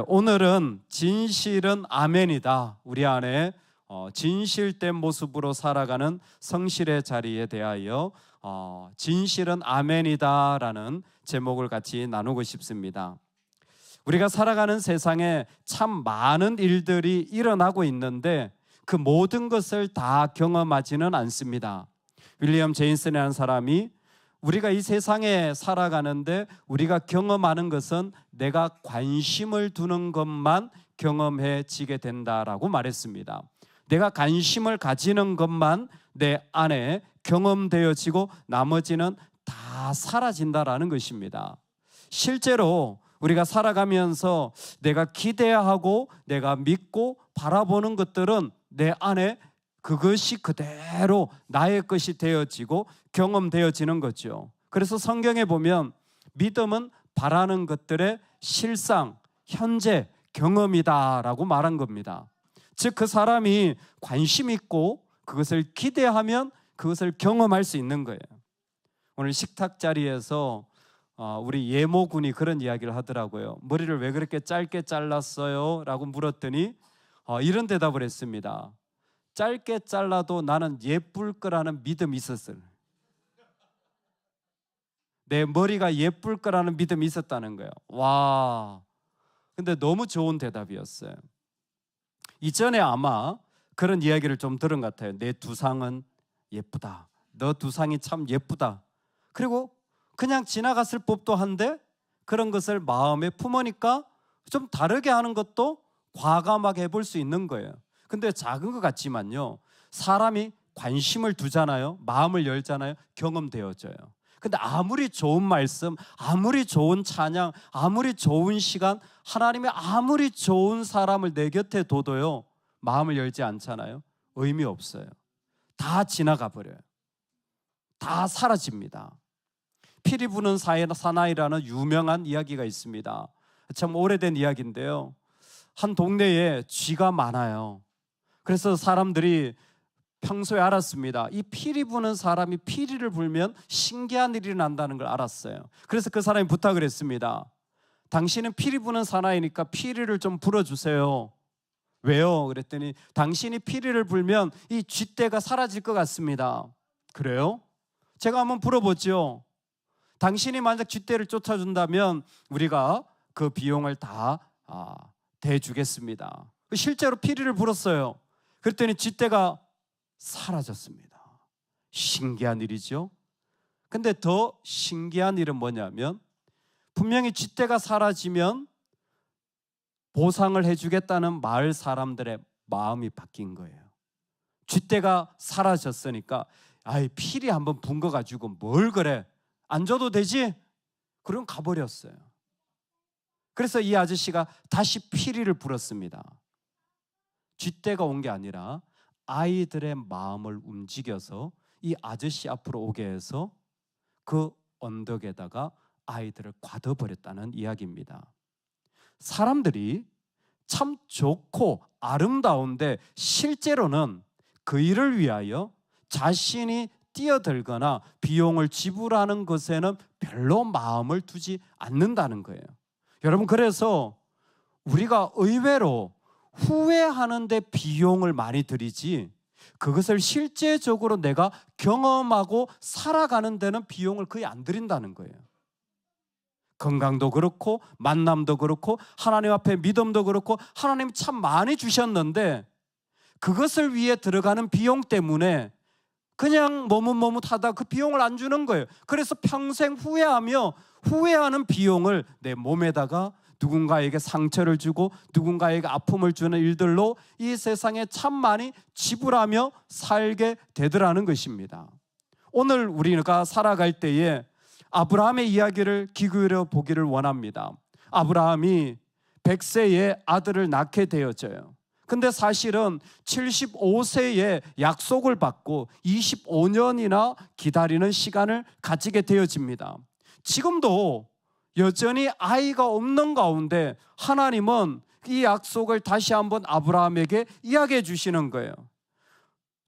오늘은 진실은 아멘이다. 우리 안에 진실된 모습으로 살아가는 성실의 자리에 대하여 진실은 아멘이다 라는 제목을 같이 나누고 싶습니다. 우리가 살아가는 세상에 참 많은 일들이 일어나고 있는데 그 모든 것을 다 경험하지는 않습니다. 윌리엄 제인슨이라는 사람이 우리가 이 세상에 살아가는데 우리가 경험하는 것은 내가 관심을 두는 것만 경험해지게 된다라고 말했습니다. 내가 관심을 가지는 것만 내 안에 경험되어지고 나머지는 다 사라진다라는 것입니다. 실제로 우리가 살아가면서 내가 기대하고 내가 믿고 바라보는 것들은 내 안에 그것이 그대로 나의 것이 되어지고 경험되어지는 거죠. 그래서 성경에 보면 믿음은 바라는 것들의 실상, 현재, 경험이다라고 말한 겁니다. 즉 그 사람이 관심 있고 그것을 기대하면 그것을 경험할 수 있는 거예요. 오늘 식탁 자리에서 우리 예모군이 그런 이야기를 하더라고요. 머리를 왜 그렇게 짧게 잘랐어요? 라고 물었더니 이런 대답을 했습니다. 짧게 잘라도 나는 예쁠 거라는 믿음이 있었어요. 내 머리가 예쁠 거라는 믿음이 있었다는 거예요. 와, 근데 너무 좋은 대답이었어요. 이전에 아마 그런 이야기를 좀 들은 것 같아요. 내 두상은 예쁘다. 너 두상이 참 예쁘다. 그리고 그냥 지나갔을 법도 한데 그런 것을 마음에 품으니까 좀 다르게 하는 것도 과감하게 해볼 수 있는 거예요. 근데 작은 것 같지만요, 사람이 관심을 두잖아요, 마음을 열잖아요, 경험되어져요. 근데 아무리 좋은 말씀, 아무리 좋은 찬양, 아무리 좋은 시간, 하나님의 아무리 좋은 사람을 내 곁에 둬도요, 마음을 열지 않잖아요. 의미 없어요. 다 지나가 버려요. 다 사라집니다. 피리 부는 사나이라는 유명한 이야기가 있습니다. 참 오래된 이야기인데요, 한 동네에 쥐가 많아요. 그래서 사람들이 평소에 알았습니다. 이 피리 부는 사람이 피리를 불면 신기한 일이 난다는 걸 알았어요. 그래서 그 사람이 부탁을 했습니다. 당신은 피리 부는 사나이니까 피리를 좀 불어주세요. 왜요? 그랬더니 당신이 피리를 불면 이 쥐떼가 사라질 것 같습니다. 그래요? 제가 한번 불어보죠. 당신이 만약 쥐떼를 쫓아준다면 우리가 그 비용을 다 대주겠습니다. 실제로 피리를 불었어요. 그랬더니 쥐떼가 사라졌습니다. 신기한 일이죠. 근데 더 신기한 일은 뭐냐면 분명히 쥐떼가 사라지면 보상을 해주겠다는 마을 사람들의 마음이 바뀐 거예요. 쥐떼가 사라졌으니까 피리 한번 분 거 가지고 뭘 그래, 안 줘도 되지? 그럼 가버렸어요. 그래서 이 아저씨가 다시 피리를 불었습니다. 쥐떼가 온 게 아니라 아이들의 마음을 움직여서 이 아저씨 앞으로 오게 해서 그 언덕에다가 아이들을 가둬버렸다는 이야기입니다. 사람들이 참 좋고 아름다운데 실제로는 그 일을 위하여 자신이 뛰어들거나 비용을 지불하는 것에는 별로 마음을 두지 않는다는 거예요. 여러분, 그래서 우리가 의외로 후회하는데 비용을 많이 들이지 그것을 실제적으로 내가 경험하고 살아가는 데는 비용을 거의 안 들인다는 거예요. 건강도 그렇고 만남도 그렇고 하나님 앞에 믿음도 그렇고 하나님이 참 많이 주셨는데 그것을 위해 들어가는 비용 때문에 그냥 머뭇머뭇하다 그 비용을 안 주는 거예요. 그래서 평생 후회하며 후회하는 비용을 내 몸에다가 누군가에게 상처를 주고 누군가에게 아픔을 주는 일들로 이 세상에 참 많이 지불하며 살게 되더라는 것입니다. 오늘 우리가 살아갈 때에 아브라함의 이야기를 귀 기울여 보기를 원합니다. 아브라함이 100세에 아들을 낳게 되어져요. 근데 사실은 75세에 약속을 받고 25년이나 기다리는 시간을 가지게 되어집니다. 지금도 여전히 아이가 없는 가운데 하나님은 이 약속을 다시 한번 아브라함에게 이야기해 주시는 거예요.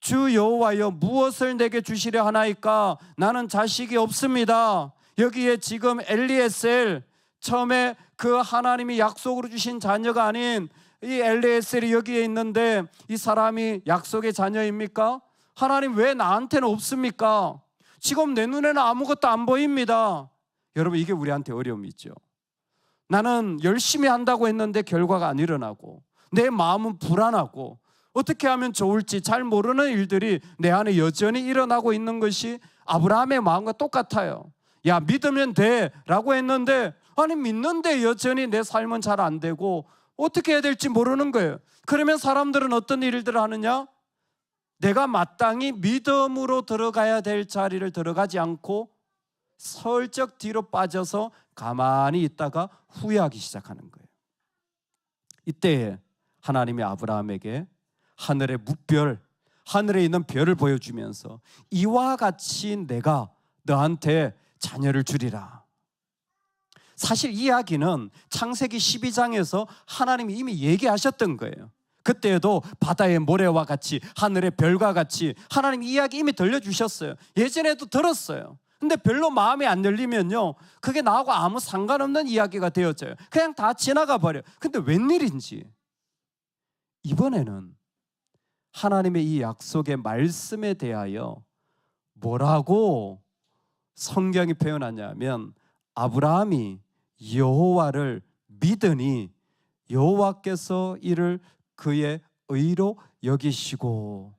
주 여호와여, 무엇을 내게 주시려 하나이까? 나는 자식이 없습니다. 여기에 지금 엘리에셀 처음에 그 하나님이 약속으로 주신 자녀가 아닌 이 엘리에셀이 여기에 있는데 이 사람이 약속의 자녀입니까? 하나님 왜 나한테는 없습니까? 지금 내 눈에는 아무것도 안 보입니다. 여러분, 이게 우리한테 어려움이 있죠. 나는 열심히 한다고 했는데 결과가 안 일어나고 내 마음은 불안하고 어떻게 하면 좋을지 잘 모르는 일들이 내 안에 여전히 일어나고 있는 것이 아브라함의 마음과 똑같아요. 야, 믿으면 돼 라고 했는데 아니 믿는데 여전히 내 삶은 잘 안 되고 어떻게 해야 될지 모르는 거예요. 그러면 사람들은 어떤 일들을 하느냐? 내가 마땅히 믿음으로 들어가야 될 자리를 들어가지 않고 슬쩍 뒤로 빠져서 가만히 있다가 후회하기 시작하는 거예요. 이때에 하나님이 아브라함에게 하늘의 뭇별, 하늘에 있는 별을 보여주면서 이와 같이 내가 너한테 자녀를 주리라. 사실 이 이야기는 창세기 12장에서 하나님이 이미 얘기하셨던 거예요. 그때에도 바다의 모래와 같이 하늘의 별과 같이 하나님 이야기 이미 들려주셨어요. 예전에도 들었어요. 근데 별로 마음이 안 열리면요, 그게 나하고 아무 상관없는 이야기가 되어져요. 그냥 다 지나가 버려요. 근데 웬일인지 이번에는 하나님의 이 약속의 말씀에 대하여 뭐라고 성경이 표현하냐면 아브라함이 여호와를 믿으니 여호와께서 이를 그의 의로 여기시고.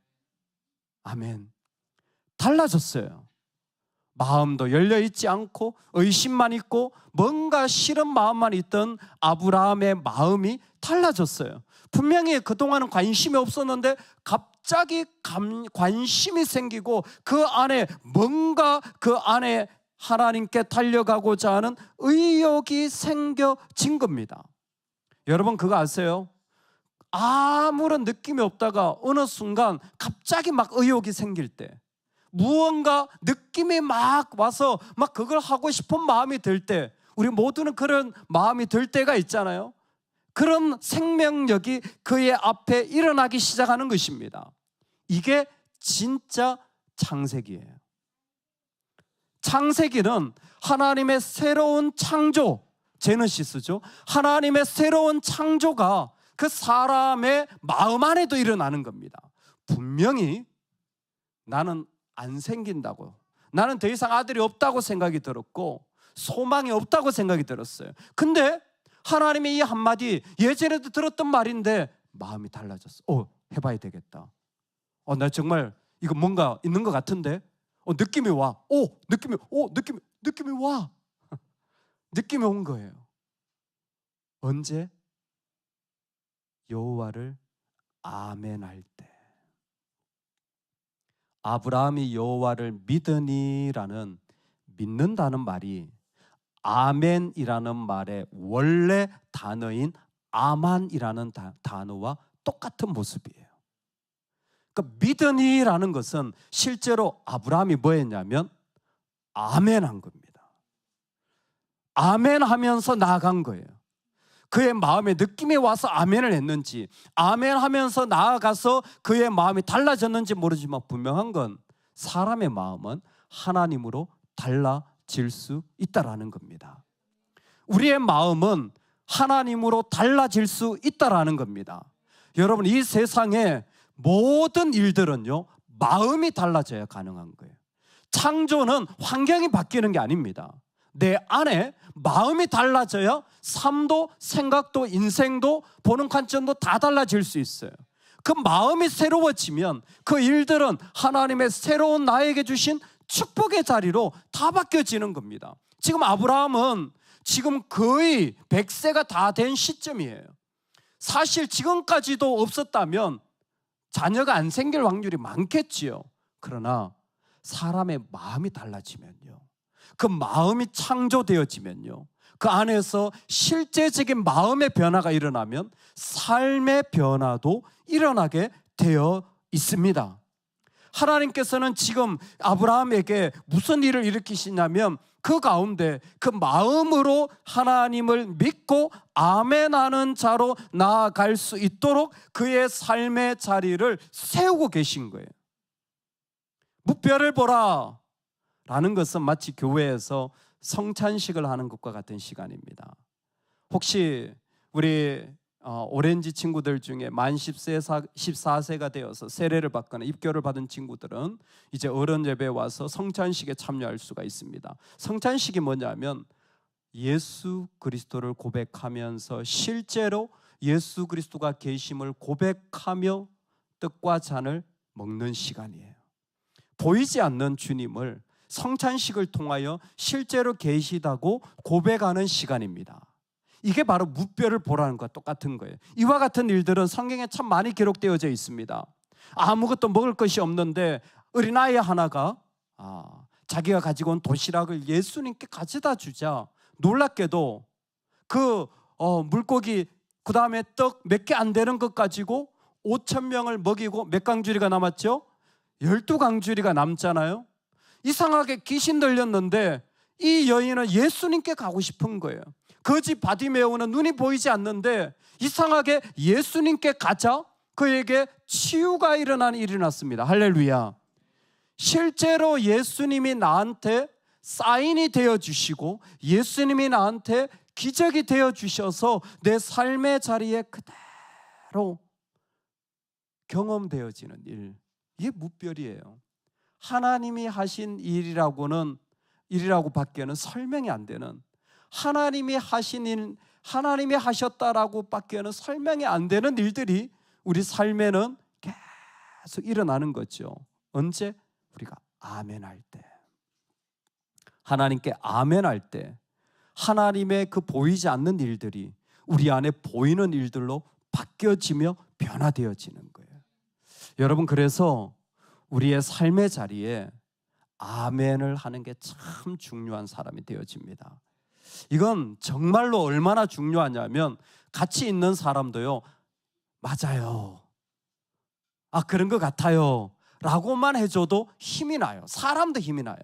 아멘. 달라졌어요. 마음도 열려있지 않고 의심만 있고 뭔가 싫은 마음만 있던 아브라함의 마음이 달라졌어요. 분명히 그동안은 관심이 없었는데 갑자기 관심이 생기고 그 안에 뭔가 그 안에 하나님께 달려가고자 하는 의욕이 생겨진 겁니다. 여러분 그거 아세요? 아무런 느낌이 없다가 어느 순간 갑자기 막 의욕이 생길 때, 무언가 느낌이 막 와서 막 그걸 하고 싶은 마음이 들 때, 우리 모두는 그런 마음이 들 때가 있잖아요. 그런 생명력이 그의 앞에 일어나기 시작하는 것입니다. 이게 진짜 창세기예요. 창세기는 하나님의 새로운 창조, 제너시스죠. 하나님의 새로운 창조가 그 사람의 마음 안에도 일어나는 겁니다. 분명히 나는 안 생긴다고, 나는 더 이상 아들이 없다고 생각이 들었고 소망이 없다고 생각이 들었어요. 근데 하나님의 이 한마디, 예전에도 들었던 말인데 마음이 달라졌어. 해봐야 되겠다. 나 정말 이거 뭔가 있는 것 같은데 느낌이 와. 느낌이 와. 느낌이 온 거예요. 언제? 여호와를 아멘할 때. 아브라함이 여호와를 믿으니라는, 믿는다는 말이 아멘이라는 말의 원래 단어인 아만이라는 단어와 똑같은 모습이에요. 그러니까 믿으니라는 것은 실제로 아브라함이 뭐 했냐면 아멘한 겁니다. 아멘하면서 나아간 거예요. 그의 마음에 느낌이 와서 아멘을 했는지, 아멘하면서 나아가서 그의 마음이 달라졌는지 모르지만 분명한 건 사람의 마음은 하나님으로 달라질 수 있다라는 겁니다. 우리의 마음은 하나님으로 달라질 수 있다라는 겁니다. 여러분, 이 세상의 모든 일들은요, 마음이 달라져야 가능한 거예요. 창조는 환경이 바뀌는 게 아닙니다. 내 안에 마음이 달라져야 삶도 생각도 인생도 보는 관점도 다 달라질 수 있어요. 그 마음이 새로워지면 그 일들은 하나님의 새로운 나에게 주신 축복의 자리로 다 바뀌어지는 겁니다. 지금 아브라함은 지금 거의 100세가 다 된 시점이에요. 사실 지금까지도 없었다면 자녀가 안 생길 확률이 많겠지요. 그러나 사람의 마음이 달라지면요, 그 마음이 창조되어지면요, 그 안에서 실제적인 마음의 변화가 일어나면 삶의 변화도 일어나게 되어 있습니다. 하나님께서는 지금 아브라함에게 무슨 일을 일으키시냐면 그 가운데 그 마음으로 하나님을 믿고 아멘하는 자로 나아갈 수 있도록 그의 삶의 자리를 세우고 계신 거예요. 뭇별을 보라 라는 것은 마치 교회에서 성찬식을 하는 것과 같은 시간입니다. 혹시 우리 오렌지 친구들 중에 만 14세가 되어서 세례를 받거나 입교를 받은 친구들은 이제 어른 예배에 와서 성찬식에 참여할 수가 있습니다. 성찬식이 뭐냐면 예수 그리스도를 고백하면서 실제로 예수 그리스도가 계심을 고백하며 떡과 잔을 먹는 시간이에요. 보이지 않는 주님을 성찬식을 통하여 실제로 계시다고 고백하는 시간입니다. 이게 바로 무뼈를 보라는 것과 똑같은 거예요. 이와 같은 일들은 성경에 참 많이 기록되어져 있습니다. 아무것도 먹을 것이 없는데 어린아이 하나가 자기가 가지고 온 도시락을 예수님께 가져다 주자 놀랍게도 그 물고기 그 다음에 떡 몇 개 안 되는 것 가지고 5,000명을 먹이고 몇 강주리가 남았죠? 12강주리가 남잖아요. 이상하게 귀신 들렸는데 이 여인은 예수님께 가고 싶은 거예요. 거지 바디메오는 눈이 보이지 않는데 이상하게 예수님께 가자 그에게 치유가 일어나는 일이 났습니다. 할렐루야. 실제로 예수님이 나한테 사인이 되어주시고 예수님이 나한테 기적이 되어주셔서 내 삶의 자리에 그대로 경험되어지는 일, 이게 무별이에요. 하나님이 하신 일이라고 밖에는 설명이 안 되는, 하나님이 하신 일, 하나님이 하셨다라고 밖에는 설명이 안 되는 일들이 우리 삶에는 계속 일어나는 거죠. 언제? 우리가 아멘할 때, 하나님께 아멘할 때 하나님의 그 보이지 않는 일들이 우리 안에 보이는 일들로 바뀌어지며 변화되어지는 거예요. 여러분, 그래서 우리의 삶의 자리에 아멘을 하는 게 참 중요한 사람이 되어집니다. 이건 정말로 얼마나 중요하냐면 같이 있는 사람도요, 맞아요, 그런 것 같아요 라고만 해줘도 힘이 나요. 사람도 힘이 나요.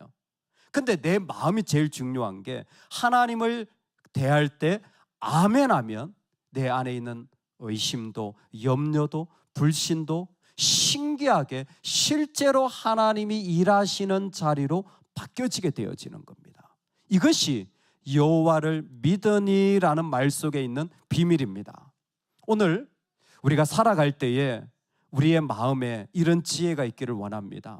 근데 내 마음이 제일 중요한 게 하나님을 대할 때 아멘하면 내 안에 있는 의심도 염려도 불신도 신기하게 실제로 하나님이 일하시는 자리로 바뀌어지게 되어지는 겁니다. 이것이 여호와를 믿으니라는 말 속에 있는 비밀입니다. 오늘 우리가 살아갈 때에 우리의 마음에 이런 지혜가 있기를 원합니다.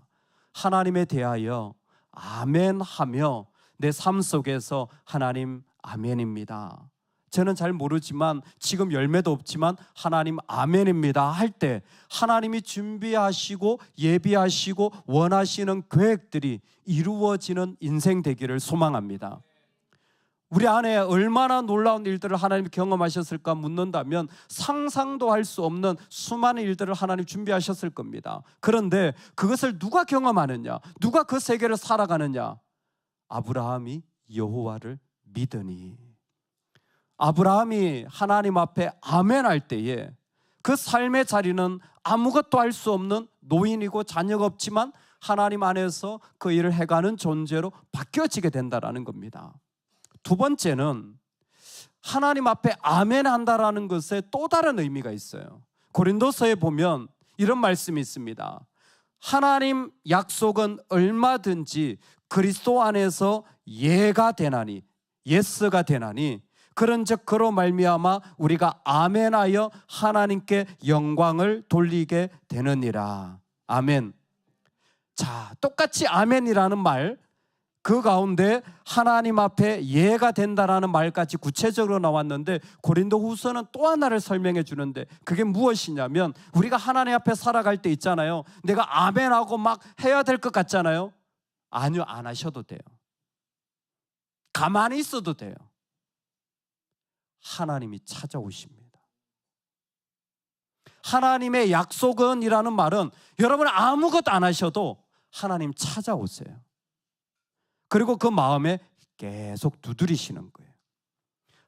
하나님에 대하여 아멘하며 내 삶 속에서 하나님 아멘입니다, 저는 잘 모르지만 지금 열매도 없지만 하나님 아멘입니다 할 때 하나님이 준비하시고 예비하시고 원하시는 계획들이 이루어지는 인생 되기를 소망합니다. 우리 안에 얼마나 놀라운 일들을 하나님이 경험하셨을까 묻는다면 상상도 할 수 없는 수많은 일들을 하나님 준비하셨을 겁니다. 그런데 그것을 누가 경험하느냐, 누가 그 세계를 살아가느냐? 아브라함이 여호와를 믿으니. 아브라함이 하나님 앞에 아멘할 때에 그 삶의 자리는 아무것도 할 수 없는 노인이고 자녀가 없지만 하나님 안에서 그 일을 해가는 존재로 바뀌어지게 된다는 겁니다. 두 번째는 하나님 앞에 아멘한다라는 것에 또 다른 의미가 있어요. 고린도서에 보면 이런 말씀이 있습니다. 하나님 약속은 얼마든지 그리스도 안에서 예가 되나니, 예스가 되나니, 그런즉 그로 말미암아 우리가 아멘하여 하나님께 영광을 돌리게 되느니라. 아멘. 자, 똑같이 아멘이라는 말, 그 가운데 하나님 앞에 예가 된다라는 말까지 구체적으로 나왔는데 고린도후서는 또 하나를 설명해 주는데 그게 무엇이냐면 우리가 하나님 앞에 살아갈 때 있잖아요. 내가 아멘하고 막 해야 될 것 같잖아요. 아니요, 안 하셔도 돼요. 가만히 있어도 돼요. 하나님이 찾아오십니다. 하나님의 약속은 이라는 말은 여러분 아무것도 안 하셔도 하나님 찾아오세요. 그리고 그 마음에 계속 두드리시는 거예요.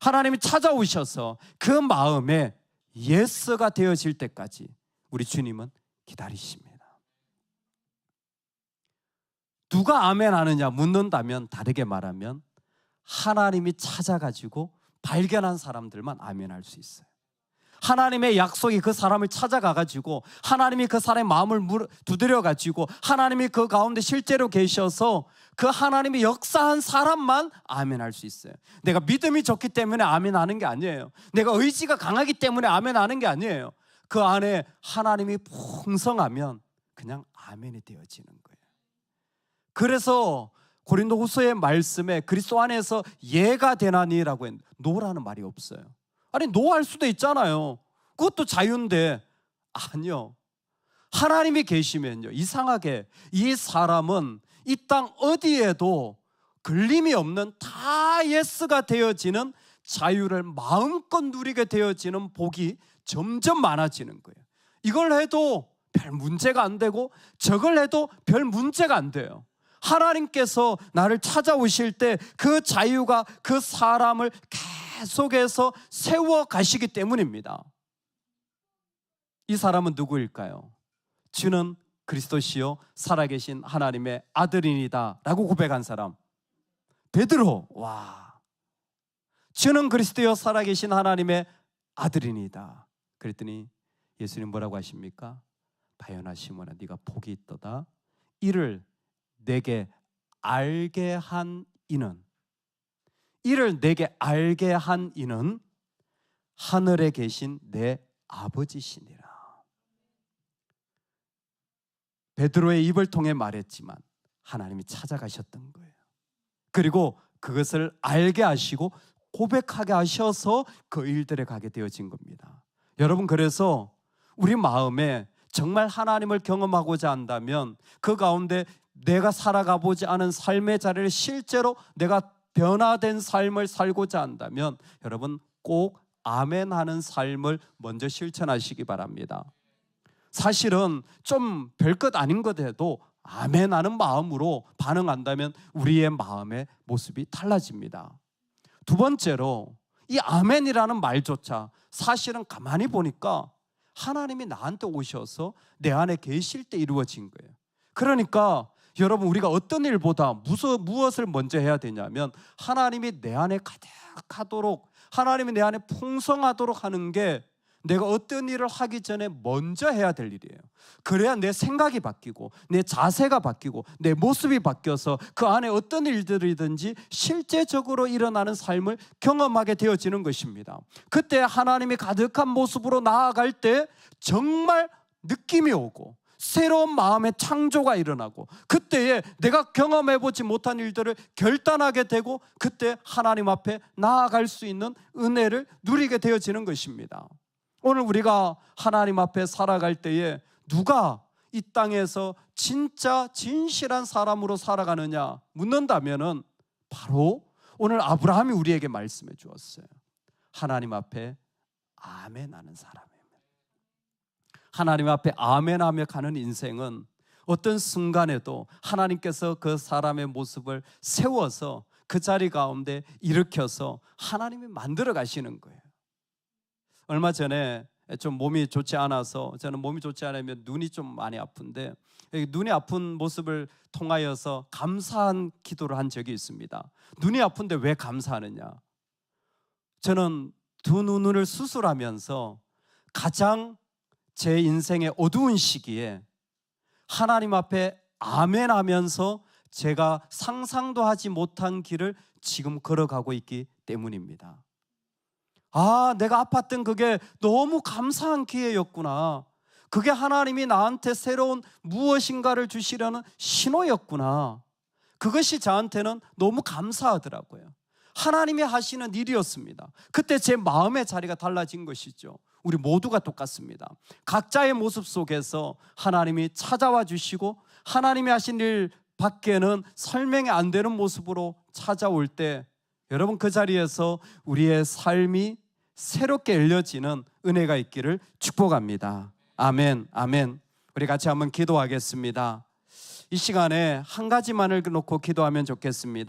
하나님이 찾아오셔서 그 마음에 예스가 되어질 때까지 우리 주님은 기다리십니다. 누가 아멘 하느냐 묻는다면 다르게 말하면 하나님이 찾아가지고 발견한 사람들만 아멘할 수 있어요. 하나님의 약속이 그 사람을 찾아가가지고 하나님이 그 사람의 마음을 두드려가지고 하나님이 그 가운데 실제로 계셔서 그 하나님이 역사한 사람만 아멘할 수 있어요. 내가 믿음이 좋기 때문에 아멘하는 게 아니에요. 내가 의지가 강하기 때문에 아멘하는 게 아니에요. 그 안에 하나님이 풍성하면 그냥 아멘이 되어지는 거예요. 그래서 고린도후서의 말씀에 그리스도 안에서 예가 되나니라고 했는데 노라는 말이 없어요. 아니 노할 수도 있잖아요. 그것도 자유인데 아니요. 하나님이 계시면요, 이상하게 이 사람은 이 땅 어디에도 걸림이 없는 다 예스가 되어지는 자유를 마음껏 누리게 되어지는 복이 점점 많아지는 거예요. 이걸 해도 별 문제가 안 되고 저걸 해도 별 문제가 안 돼요. 하나님께서 나를 찾아오실 때 그 자유가 그 사람을 계속해서 세워 가시기 때문입니다. 이 사람은 누구일까요? 주는 그리스도시요 살아계신 하나님의 아들이니다 라고 고백한 사람, 베드로. 와, 주는 그리스도요 살아계신 하나님의 아들이니다. 그랬더니 예수님 뭐라고 하십니까? 바요나 시몬아, 네가 복이 있도다. 이를 내게 알게 한 이는, 이를 내게 알게 한 이는 하늘에 계신 내 아버지시니라. 베드로의 입을 통해 말했지만 하나님이 찾아가셨던 거예요. 그리고 그것을 알게 하시고 고백하게 하셔서 그 일들에 가게 되어진 겁니다. 여러분, 그래서 우리 마음에 정말 하나님을 경험하고자 한다면 그 가운데 내가 살아가 보지 않은 삶의 자리를 실제로 내가 변화된 삶을 살고자 한다면 여러분 꼭 아멘 하는 삶을 먼저 실천하시기 바랍니다. 사실은 좀 별것 아닌 것 해도 아멘 하는 마음으로 반응한다면 우리의 마음의 모습이 달라집니다. 두 번째로, 이 아멘이라는 말조차 사실은 가만히 보니까 하나님이 나한테 오셔서 내 안에 계실 때 이루어진 거예요. 그러니까 여러분, 우리가 어떤 일보다 무엇을 먼저 해야 되냐면 하나님이 내 안에 가득하도록, 하나님이 내 안에 풍성하도록 하는 게 내가 어떤 일을 하기 전에 먼저 해야 될 일이에요. 그래야 내 생각이 바뀌고 내 자세가 바뀌고 내 모습이 바뀌어서 그 안에 어떤 일들이든지 실제적으로 일어나는 삶을 경험하게 되어지는 것입니다. 그때 하나님이 가득한 모습으로 나아갈 때 정말 느낌이 오고 새로운 마음의 창조가 일어나고 그때에 내가 경험해보지 못한 일들을 결단하게 되고 그때 하나님 앞에 나아갈 수 있는 은혜를 누리게 되어지는 것입니다. 오늘 우리가 하나님 앞에 살아갈 때에 누가 이 땅에서 진짜 진실한 사람으로 살아가느냐 묻는다면은 바로 오늘 아브라함이 우리에게 말씀해 주었어요. 하나님 앞에 아멘하는 사람입니다. 하나님 앞에 아멘하며 가는 인생은 어떤 순간에도 하나님께서 그 사람의 모습을 세워서 그 자리 가운데 일으켜서 하나님이 만들어 가시는 거예요. 얼마 전에 좀 몸이 좋지 않아서, 저는 몸이 좋지 않으면 눈이 좀 많이 아픈데 눈이 아픈 모습을 통하여서 감사한 기도를 한 적이 있습니다. 눈이 아픈데 왜 감사하느냐? 저는 두 눈을 수술하면서 가장 제 인생의 어두운 시기에 하나님 앞에 아멘 하면서 제가 상상도 하지 못한 길을 지금 걸어가고 있기 때문입니다. 아, 내가 아팠던 그게 너무 감사한 기회였구나. 그게 하나님이 나한테 새로운 무엇인가를 주시려는 신호였구나. 그것이 저한테는 너무 감사하더라고요. 하나님이 하시는 일이었습니다. 그때 제 마음의 자리가 달라진 것이죠. 우리 모두가 똑같습니다. 각자의 모습 속에서 하나님이 찾아와 주시고 하나님이 하신 일 밖에는 설명이 안 되는 모습으로 찾아올 때 여러분, 그 자리에서 우리의 삶이 새롭게 열려지는 은혜가 있기를 축복합니다. 아멘, 아멘. 우리 같이 한번 기도하겠습니다. 이 시간에 한 가지만을 놓고 기도하면 좋겠습니다.